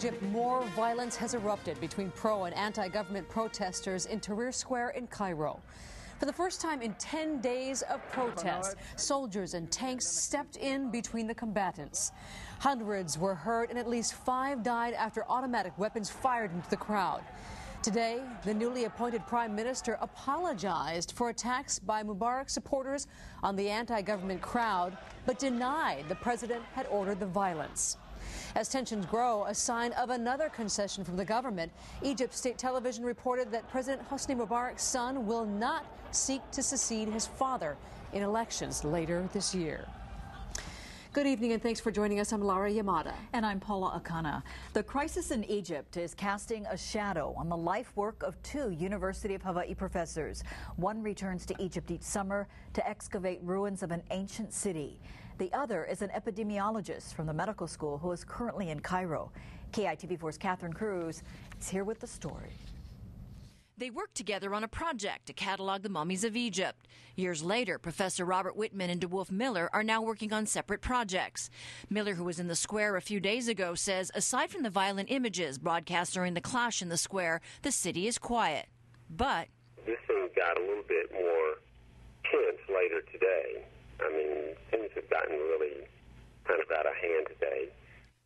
Egypt, more violence has erupted between pro and anti-government protesters in Tahrir Square in Cairo. For the first time in 10 days of protests, soldiers and tanks stepped in between the combatants. Hundreds were hurt and at least 5 died after automatic weapons fired into the crowd. Today, the newly appointed prime minister apologized for attacks by Mubarak supporters on the anti-government crowd, but denied the president had ordered the violence. As tensions grow, a sign of another concession from the government, Egypt state television reported that President Hosni Mubarak's son will not seek to succeed his father in elections later this year. Good evening and thanks for joining us. I'm Laura Yamada. And I'm Paula Akana. The crisis in Egypt is casting a shadow on the life work of 2 University of Hawaii professors. One returns to Egypt each summer to excavate ruins of an ancient city. The other is an epidemiologist from the medical school who is currently in Cairo. KITV4's Catherine Cruz is here with the story. They worked together on a project to catalog the mummies of Egypt. Years later, Professor Robert Whitman and DeWolf Miller are now working on separate projects. Miller, who was in the square a few days ago, says aside from the violent images broadcast during the clash in the square, the city is quiet. But this thing got a little bit more tense later today. I mean, things have gotten really kind of out of hand today.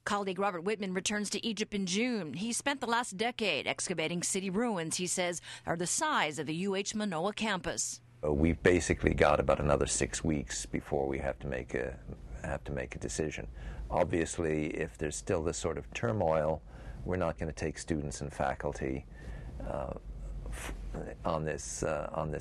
Colleague Robert Whitman returns to Egypt in June. He spent the last decade excavating city ruins he says are the size of the UH Manoa campus. We've basically got about another 6 weeks before we have to make a decision. Obviously, if there's still this sort of turmoil, we're not going to take students and faculty on this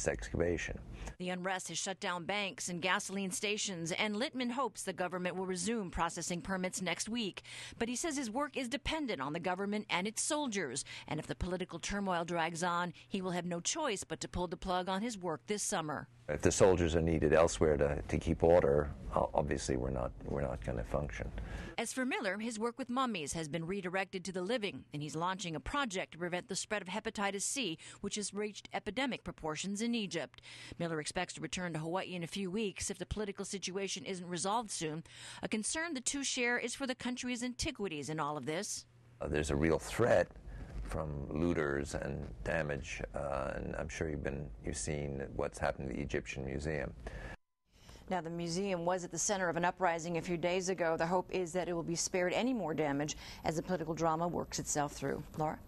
excavation. The unrest has shut down banks and gasoline stations, and Littman hopes the government will resume processing permits next week. But he says his work is dependent on the government and its soldiers, and if the political turmoil drags on, he will have no choice but to pull the plug on his work this summer. If the soldiers are needed elsewhere to keep order, obviously we're not going to function. As for Miller, his work with mummies has been redirected to the living, and he's launching a project to prevent the spread of hepatitis C, which has reached epidemic proportions in Egypt. Miller expects to return to Hawaii in a few weeks if the political situation isn't resolved soon. A concern the two share is for the country's antiquities in all of this. There's a real threat from looters and damage, and I'm sure you've seen what's happened to the Egyptian Museum. Now, the museum was at the center of an uprising a few days ago. The hope is that it will be spared any more damage as the political drama works itself through. Laura?